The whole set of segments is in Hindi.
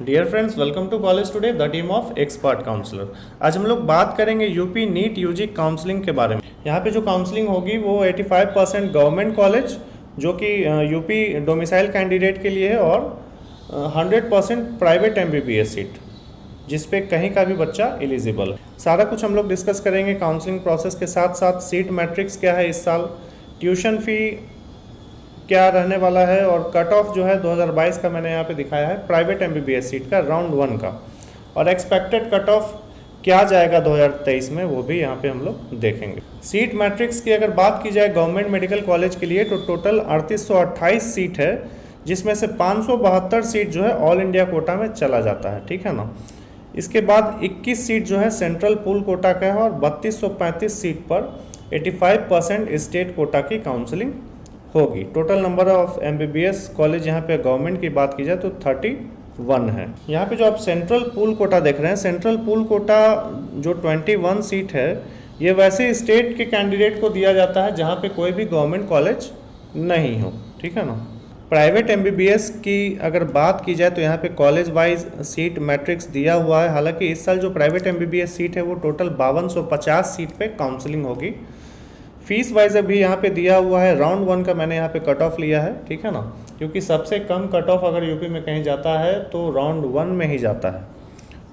Dear friends, welcome to college today the team of expert counsellor. आज हम लोग बात करेंगे यूपी नीट यूजी काउंसलिंग के बारे में। यहाँ पे जो काउंसलिंग होगी वो 85% गवर्नमेंट कॉलेज जो कि यूपी डोमिसाइल कैंडिडेट के लिए है और 100% प्राइवेट एमबीबीएस सीट जिस पे कहीं का भी बच्चा एलिजिबल है। सारा कुछ हम लोग डिस्कस करेंगे काउंसलिंग प्रोसेस के साथ साथ सीट मैट्रिक्स क्या है इस साल, ट्यूशन फ़ी क्या रहने वाला है और कट ऑफ जो है 2022 का मैंने यहाँ पे दिखाया है प्राइवेट एमबीबीएस सीट का राउंड 1 का, और एक्सपेक्टेड कट ऑफ क्या जाएगा 2023 में वो भी यहाँ पे हम लोग देखेंगे। सीट मैट्रिक्स की अगर बात की जाए गवर्नमेंट मेडिकल कॉलेज के लिए तो टोटल 3828 सीट है, जिसमें से 572 सीट जो है ऑल इंडिया कोटा में चला जाता है, ठीक है ना। इसके बाद 21 सीट जो है सेंट्रल पूल कोटा का है और 3235 सीट पर 85% स्टेट कोटा की काउंसलिंग होगी। Total number of MBBS college यहाँ पे गवर्नमेंट की बात की जाए तो 31 है। यहाँ पे जो आप सेंट्रल पूल कोटा देख रहे हैं, सेंट्रल पूल कोटा जो 21 सीट है ये वैसे स्टेट के कैंडिडेट को दिया जाता है जहाँ पे कोई भी गवर्नमेंट कॉलेज नहीं हो, ठीक है ना। प्राइवेट एमबीबीएस की अगर बात की जाए तो यहाँ पे कॉलेज वाइज सीट मैट्रिक्स दिया हुआ है। हालांकि इस साल जो प्राइवेट एमबीबीएस सीट है वो टोटल 5250 सीट पे काउंसलिंग होगी। फीस वाइज अभी यहाँ पे दिया हुआ है राउंड 1 का मैंने यहाँ पे कट ऑफ लिया है, ठीक है ना, क्योंकि सबसे कम कट ऑफ अगर यूपी में कहीं जाता है तो राउंड 1 में ही जाता है।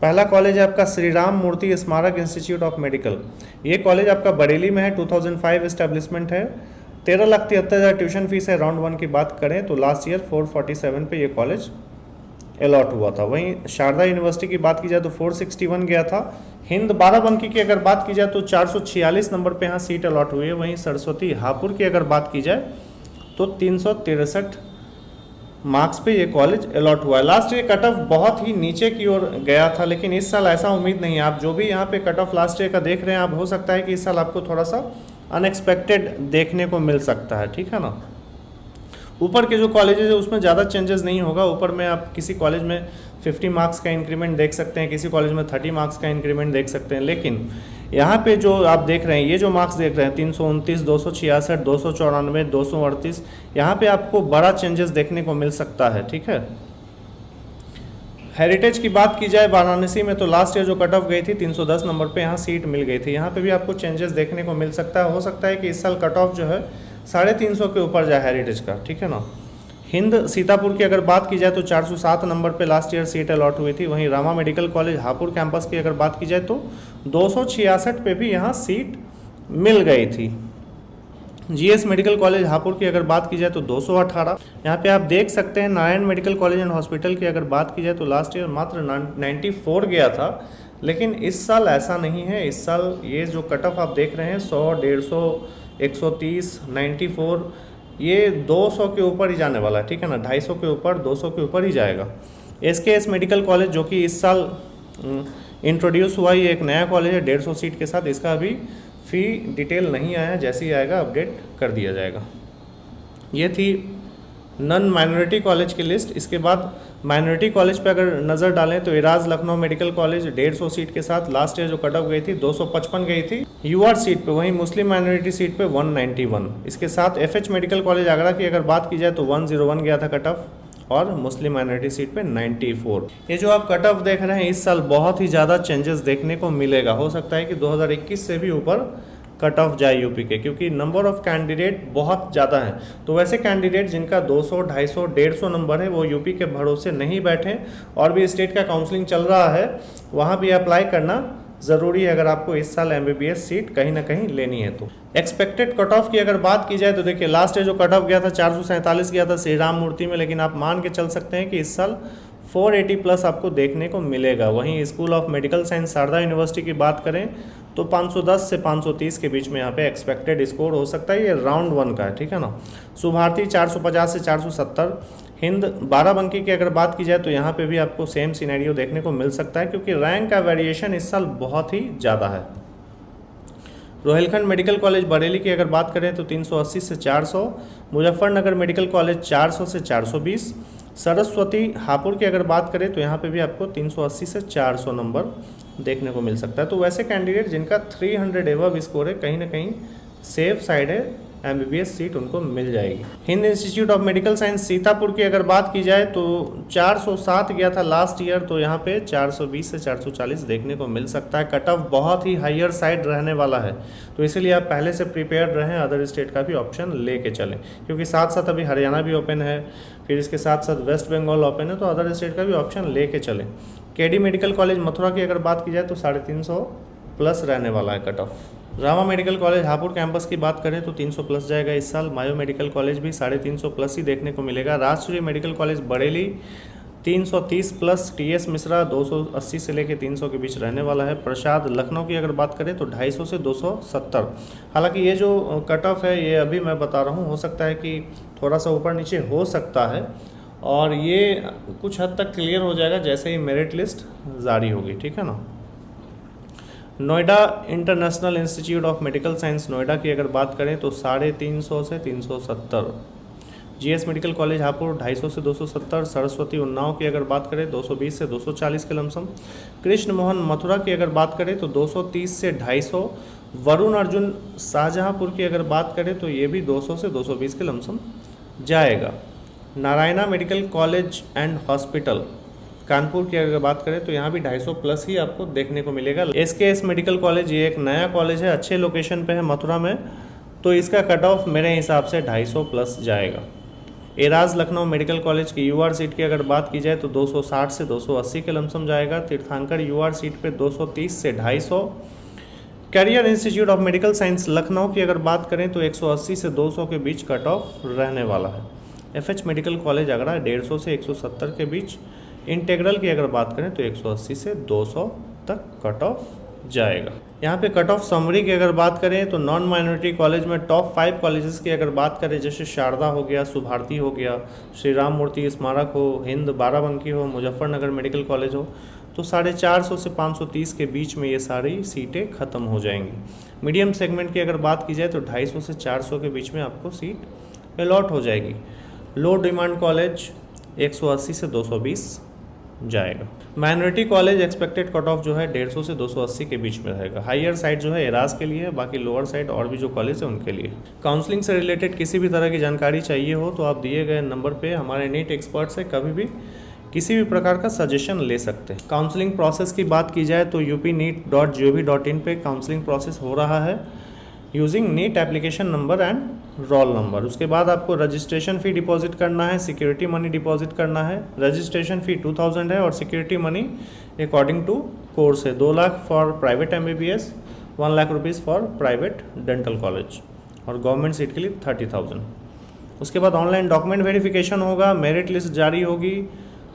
पहला कॉलेज है आपका श्री राम मूर्ति स्मारक इंस्टीट्यूट ऑफ मेडिकल। ये कॉलेज आपका बरेली में है, 2005 इस्टेब्लिशमेंट है। 13,73,000 ट्यूशन फीस है। राउंड 1 की बात करें तो लास्ट ईयर 447 पे ये कॉलेज अलॉट हुआ था। वहीं शारदा यूनिवर्सिटी की बात की जाए तो 461 गया था। हिंद बाराबंकी की अगर बात की जाए तो 446 नंबर पे यहाँ सीट अलॉट हुई है। वहीं सरस्वती हापुड़ की अगर बात की जाए तो 363 मार्क्स पे ये कॉलेज अलॉट हुआ है। लास्ट ईयर कट ऑफ बहुत ही नीचे की ओर गया था, लेकिन इस साल ऐसा उम्मीद नहीं है। आप जो भी यहाँ पे कट ऑफ लास्ट ईयर का देख रहे हैं, आप हो सकता है कि इस साल आपको थोड़ा सा अनएक्सपेक्टेड देखने को मिल सकता है, ठीक है ना। ऊपर के जो कॉलेजेस है उसमें ज़्यादा चेंजेस नहीं होगा। ऊपर में आप किसी कॉलेज में 50 मार्क्स का इंक्रीमेंट देख सकते हैं, किसी कॉलेज में 30 मार्क्स का इंक्रीमेंट देख सकते हैं। लेकिन यहाँ पे जो आप देख रहे हैं, ये जो मार्क्स देख रहे हैं 329, 266, 294, 238, यहाँ पे आपको बड़ा चेंजेस देखने को मिल सकता है, ठीक है। हेरिटेज की बात की जाए वाराणसी में तो लास्ट ईयर जो कट ऑफ गई थी 310 नंबर पे यहाँ सीट मिल गई थी। यहाँ पे भी आपको चेंजेस देखने को मिल सकता है। हो सकता है कि इस साल कट ऑफ जो है 350 के ऊपर जाए हेरिटेज का, ठीक है ना। हिंद सीतापुर की अगर बात की जाए तो 407 नंबर पे लास्ट ईयर सीट अलॉट हुई थी। वहीं Rama medical college Hapur campus की अगर बात की जाए तो 266 पे भी यहाँ सीट मिल गई थी। जीएस मेडिकल कॉलेज हापुड़ की अगर बात की जाए तो 218। यहाँ पे आप देख सकते हैं Narayan medical college and hospital की अगर बात की जाए तो लास्ट ईयर मात्र 94 गया था, लेकिन इस साल ऐसा नहीं है। इस साल ये जो कट ऑफ आप देख रहे हैं 100, 150, 130, 94, ये 200 के ऊपर ही जाने वाला है, ठीक है ना। 250 के ऊपर, 200 के ऊपर ही जाएगा। एसकेएस मेडिकल कॉलेज जो कि इस साल इंट्रोड्यूस हुआ, ये एक नया कॉलेज है 150 सीट के साथ। इसका अभी फ़ी डिटेल नहीं आया है, जैसे ही आएगा अपडेट कर दिया जाएगा। ये थी नॉन माइनॉरिटी कॉलेज की लिस्ट। इसके बाद माइनॉरिटी कॉलेज पे अगर नज़र डालें तो Ira's Lucknow medical college 150 seat के साथ लास्ट ईयर जो कट ऑफ गई थी 255 गई थी यूआर सीट पे। वहीं मुस्लिम माइनॉरिटी सीट पे 191। इसके साथ एफएच मेडिकल कॉलेज आगरा की अगर बात की जाए तो 101 गया था कट ऑफ, और मुस्लिम माइनॉरिटी सीट पे 94। ये जो आप कट ऑफ देख रहे हैं इस साल बहुत ही ज़्यादा चेंजेस देखने को मिलेगा। हो सकता है कि 2021 से भी ऊपर कट ऑफ जाए यूपी के, क्योंकि नंबर ऑफ कैंडिडेट बहुत ज़्यादा हैं। तो वैसे कैंडिडेट जिनका 200, 250, 150 नंबर है वो यूपी के भरोसे नहीं बैठे, और भी स्टेट का काउंसलिंग चल रहा है, वहाँ भी अप्लाई करना ज़रूरी है अगर आपको इस साल एमबीबीएस सीट कहीं ना कहीं लेनी है तो। एक्सपेक्टेड कट ऑफ की अगर बात की जाए तो देखिए लास्ट ईयर जो कट ऑफ गया था 447 गया था श्री राम मूर्ति में, लेकिन आप मान के चल सकते हैं कि इस साल 480 प्लस आपको देखने को मिलेगा। वहीं school of medical science Sharda university की बात करें तो 510 से 530 के बीच में यहाँ पे एक्सपेक्टेड स्कोर हो सकता है। ये राउंड 1 का है, ठीक है ना। सुभारती 450 से 470। हिंद बाराबंकी की अगर बात की जाए तो यहाँ पे भी आपको सेम सिनेरियो देखने को मिल सकता है, क्योंकि रैंक का वेरिएशन इस साल बहुत ही ज़्यादा है। रोहिलखंड मेडिकल कॉलेज बरेली की अगर बात करें तो 380 से 400। मुजफ्फरनगर मेडिकल कॉलेज 400 से 420। सरस्वती हापुड़ की अगर बात करें तो यहाँ पे भी आपको 380 से 400 नंबर देखने को मिल सकता है। तो वैसे कैंडिडेट जिनका 300 एबव स्कोर है, कहीं ना कहीं सेफ साइड है MBBS सीट उनको मिल जाएगी। Hind institute of medical science Sitapur की अगर बात की जाए तो 407 गया था लास्ट ईयर, तो यहाँ पे 420 से 440 देखने को मिल सकता है। कट ऑफ बहुत ही हायर साइड रहने वाला है, तो इसीलिए आप पहले से प्रिपेयर रहें, अदर स्टेट का भी ऑप्शन लेके चलें, क्योंकि साथ साथ अभी हरियाणा भी ओपन है, फिर इसके साथ साथ वेस्ट बंगाल ओपन है, तो अदर स्टेट का भी ऑप्शन लेके चलें। KD मेडिकल कॉलेज मथुरा की अगर बात की जाए तो 350 प्लस रहने वाला है cut off. Rama medical college Hapur campus की बात करें तो 300 प्लस जाएगा इस साल। मायो मेडिकल कॉलेज भी 350 प्लस ही देखने को मिलेगा। Rajshree medical college Bareilly 330 plus. TS Mishra 280 से लेकर 300 के बीच रहने वाला है। प्रसाद लखनऊ की अगर बात करें तो 250 से 270। हालांकि ये जो कट ऑफ है ये अभी मैं बता रहा हूँ, हो सकता है कि थोड़ा सा ऊपर नीचे हो सकता है, और ये कुछ हद तक क्लियर हो जाएगा जैसे ही मेरिट लिस्ट जारी होगी, ठीक है ना। Noida international institute of medical science Noida की अगर बात करें तो 350 से 370। GS मेडिकल कॉलेज हापुड़ 250 से 270। सरस्वती उन्नाव की अगर बात करें 220 से 240 के लमसम। कृष्ण मोहन मथुरा की अगर बात करें तो 230 से 250। वरुण अर्जुन शाहजहाँपुर की अगर बात करें तो ये भी 200 से 220 के लमसम जाएगा। Narayana medical college and hospital Kanpur की अगर बात करें तो यहाँ भी 250 प्लस ही आपको देखने को मिलेगा। SKS मेडिकल कॉलेज ये एक नया कॉलेज है, अच्छे लोकेशन पे है मथुरा में, तो इसका कट ऑफ मेरे हिसाब से 250 प्लस जाएगा। एराज लखनऊ मेडिकल कॉलेज की UR सीट की अगर बात की जाए तो 260 से 280 के लमसम जाएगा। तीर्थंकर UR सीट पे 230 से 250। Career institute of medical science Lucknow की अगर बात करें तो 180 से 200 के बीच कट ऑफ रहने वाला है। FH मेडिकल कॉलेज आगरा 150 से 170 के बीच। इंटेग्रल की अगर बात करें तो 180 से 200 तक कट ऑफ जाएगा। यहाँ पे कट ऑफ समरी की अगर बात करें तो नॉन माइनॉरिटी कॉलेज में टॉप 5 कॉलेजेस की अगर बात करें, जैसे शारदा हो गया, सुभारती हो गया, श्री राम मूर्ति स्मारक हो, हिंद बाराबंकी हो, मुजफ्फरनगर मेडिकल कॉलेज हो, तो 450 से 530 के बीच में ये सारी सीटें ख़त्म हो जाएंगी। मीडियम सेगमेंट की अगर बात की जाए तो 250 से 400 के बीच में आपको सीट अलॉट हो जाएगी। लो डिमांड कॉलेज 180 से 220 जाएगा। Minority college expected cut off जो है 150 से 280 के बीच में रहेगा। हायर साइड जो है एराज के लिए है, बाकी लोअर साइड और भी जो कॉलेज है उनके लिए। काउंसलिंग से रिलेटेड किसी भी तरह की जानकारी चाहिए हो तो आप दिए गए नंबर पे हमारे नीट एक्सपर्ट से कभी भी किसी भी प्रकार का सजेशन ले सकते हैं। काउंसलिंग प्रोसेस की बात की जाए तो upneet.gov.in पे काउंसलिंग प्रोसेस हो रहा है using NEET application number and roll number. उसके बाद आपको रजिस्ट्रेशन फ़ी डिपॉजिट करना है, सिक्योरिटी मनी डिपॉजिट करना है। रजिस्ट्रेशन फ़ी 2000 है और security money according to course है 2 lakh for private MBBS, 1 lakh rupees for private dental college, और गवर्नमेंट सीट के लिए 30,000। उसके बाद ऑनलाइन डॉक्यूमेंट वेरिफिकेशन होगा, मेरिट लिस्ट जारी होगी।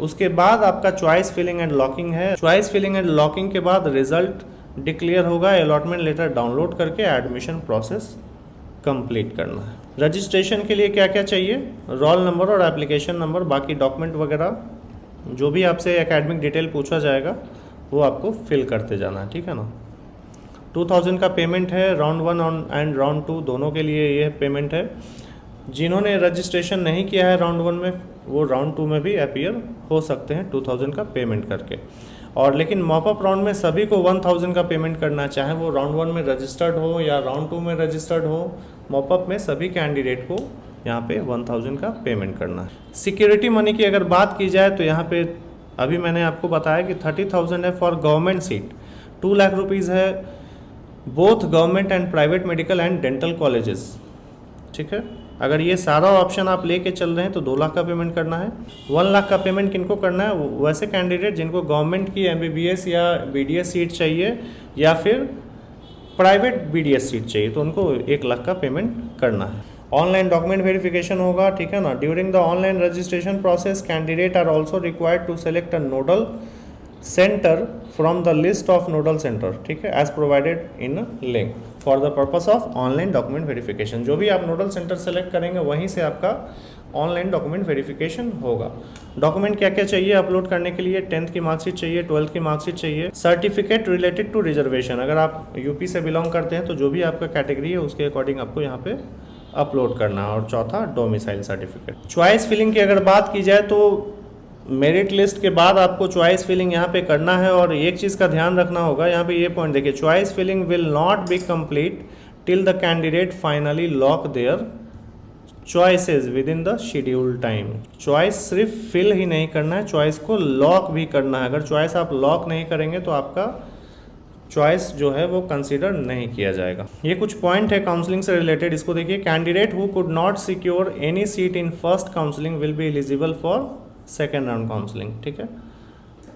उसके बाद आपका चॉइस फिलिंग एंड लॉकिंग है। चॉइस फिलिंग एंड लॉकिंग के बाद रिजल्ट डिक्लेयर होगा। अलॉटमेंट लेटर डाउनलोड करके एडमिशन प्रोसेस कंप्लीट करना है। रजिस्ट्रेशन के लिए क्या क्या चाहिए, रोल नंबर और एप्लीकेशन नंबर, बाकी डॉक्यूमेंट वगैरह जो भी आपसे एकेडमिक डिटेल पूछा जाएगा वो आपको फिल करते जाना है, ठीक है ना। 2000 का पेमेंट है, राउंड 1 एंड राउंड 2 दोनों के लिए ये पेमेंट है। जिन्होंने रजिस्ट्रेशन नहीं किया है राउंड 1 में वो राउंड 2 में भी अपीयर हो सकते हैं 2000 का पेमेंट करके। और लेकिन मॉपअप राउंड में सभी को 1000 का पेमेंट करना, चाहे वो राउंड 1 में रजिस्टर्ड हो या राउंड 2 में रजिस्टर्ड हो, मॉपअप में सभी कैंडिडेट को यहाँ पे 1000 का पेमेंट करना है। सिक्योरिटी मनी की अगर बात की जाए तो यहाँ पे अभी मैंने आपको बताया कि 30,000 है for government seat, 2 lakh rupees है both government and private medical and dental colleges, ठीक है। अगर ये सारा ऑप्शन आप लेके चल रहे हैं तो 2 लाख का पेमेंट करना है। 1 लाख का पेमेंट किनको करना है, वैसे कैंडिडेट जिनको गवर्नमेंट की MBBS या BDS सीट चाहिए या फिर प्राइवेट BDS सीट चाहिए, तो उनको 1 लाख का पेमेंट करना है। ऑनलाइन डॉक्यूमेंट वेरिफिकेशन होगा, ठीक है ना। During the online registration process candidate are also required to select a nodal centre from the list of nodal centre, ठीक है, as provided in link for the purpose of online document verification. जो भी आप नोडल सेंटर सेलेक्ट करेंगे वहीं से आपका ऑनलाइन डॉक्यूमेंट वेरिफिकेशन होगा। डॉक्यूमेंट क्या क्या चाहिए अपलोड करने के लिए, 10th की मार्कशीट चाहिए, 12th की मार्कशीट चाहिए, सर्टिफिकेट रिलेटेड टू रिजर्वेशन, अगर आप यूपी से बिलोंग करते हैं तो जो भी आपका कैटेगरी है उसके अकॉर्डिंग आपको यहाँ पे अपलोड करना है, और चौथा डोमिसाइल सर्टिफिकेट। चॉइस फिलिंग की अगर बात की जाए तो मेरिट लिस्ट के बाद आपको चॉइस फिलिंग यहाँ पे करना है, और एक चीज़ का ध्यान रखना होगा, यहाँ पे ये पॉइंट देखिए, choice filling will not be complete till the candidate finally lock their choices within the scheduled time। Choice सिर्फ फिल ही नहीं करना है, चॉइस को लॉक भी करना है। अगर चॉइस आप लॉक नहीं करेंगे तो आपका चॉइस जो है वो कंसीडर नहीं किया जाएगा। ये कुछ पॉइंट है काउंसलिंग से रिलेटेड, इसको देखिए। Candidate who could not secure any seat in first counselling will be eligible for second round counselling. ठीक है,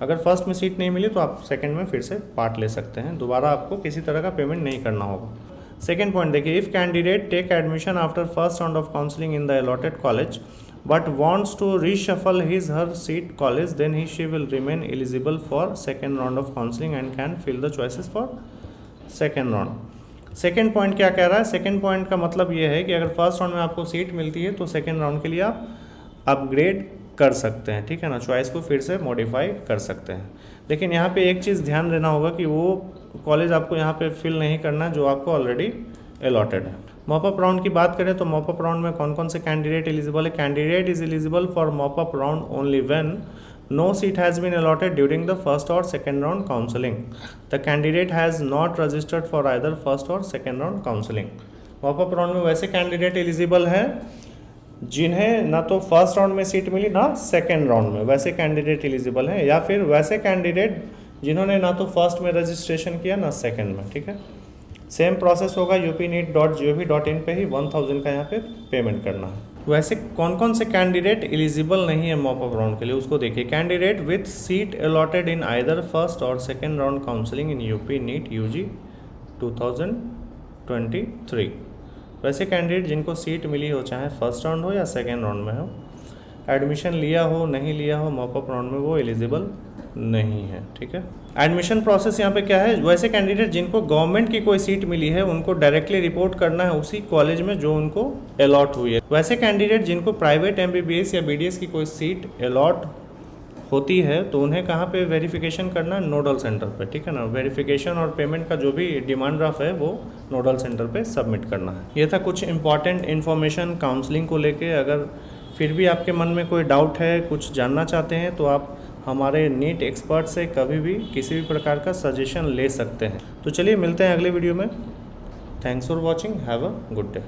अगर फर्स्ट में सीट नहीं मिली तो आप सेकेंड में फिर से पार्ट ले सकते हैं, दोबारा आपको किसी तरह का पेमेंट नहीं करना होगा। सेकेंड पॉइंट देखिए, if candidate take admission after first round of counselling in the allotted college but wants to reshuffle his her seat college, then he she will remain eligible for second round of counseling and can fill the choices for second round। Second point क्या कह रहा है? सेकेंड पॉइंट का मतलब ये है कि अगर फर्स्ट राउंड में आपको सीट मिलती है तो सेकेंड राउंड के लिए आप अपग्रेड कर सकते हैं। ठीक है ना, चॉइस को फिर से मॉडिफाई कर सकते हैं। लेकिन यहाँ पे एक चीज़ ध्यान देना होगा कि वो कॉलेज आपको यहाँ पे फिल नहीं करना जो आपको ऑलरेडी अलॉटेड है। मॉपअप राउंड की बात करें तो मॉपअप राउंड में कौन कौन से कैंडिडेट एलिजिबल है? Candidate is eligible for mop up round only when no seat has been allotted during the first और second round counselling. The candidate has not registered for either first और second round counselling. Mop up round में वैसे कैंडिडेट एलिजिबल हैं जिन्हें ना तो फर्स्ट राउंड में सीट मिली ना सेकेंड राउंड में, वैसे कैंडिडेट एलिजिबल हैं, या फिर वैसे कैंडिडेट जिन्होंने ना तो फर्स्ट में रजिस्ट्रेशन किया ना सेकेंड में। ठीक है, सेम प्रोसेस होगा, upneet.gov.in पे ही 1000 का यहाँ पे पेमेंट करना है। वैसे कौन कौन से कैंडिडेट एलिजिबल नहीं है मॉपअप राउंड के लिए उसको देखिए। Candidate with seat allotted in either first और second round counselling in UP NEET UG 2023। वैसे कैंडिडेट जिनको सीट मिली हो, चाहे फर्स्ट राउंड हो या सेकेंड राउंड में हो, एडमिशन लिया हो नहीं लिया हो, मॉपअप राउंड में वो एलिजिबल नहीं है। ठीक है, एडमिशन प्रोसेस यहाँ पे क्या है? वैसे कैंडिडेट जिनको गवर्नमेंट की कोई सीट मिली है उनको डायरेक्टली रिपोर्ट करना है उसी कॉलेज में जो उनको अलॉट हुई है। वैसे कैंडिडेट जिनको प्राइवेट MBBS या BDS की कोई सीट अलॉट होती है तो उन्हें कहाँ पे वेरिफिकेशन करना है? नोडल सेंटर पे। ठीक है ना, वेरिफिकेशन और पेमेंट का जो भी डिमांड ड्राफ्ट है वो नोडल सेंटर पे सबमिट करना है। ये था कुछ इंपॉर्टेंट इन्फॉर्मेशन काउंसलिंग को लेके। अगर फिर भी आपके मन में कोई डाउट है, कुछ जानना चाहते हैं तो आप हमारे नीट एक्सपर्ट से कभी भी किसी भी प्रकार का सजेशन ले सकते हैं। तो चलिए मिलते हैं अगले वीडियो में। Thanks for watching, have a good day.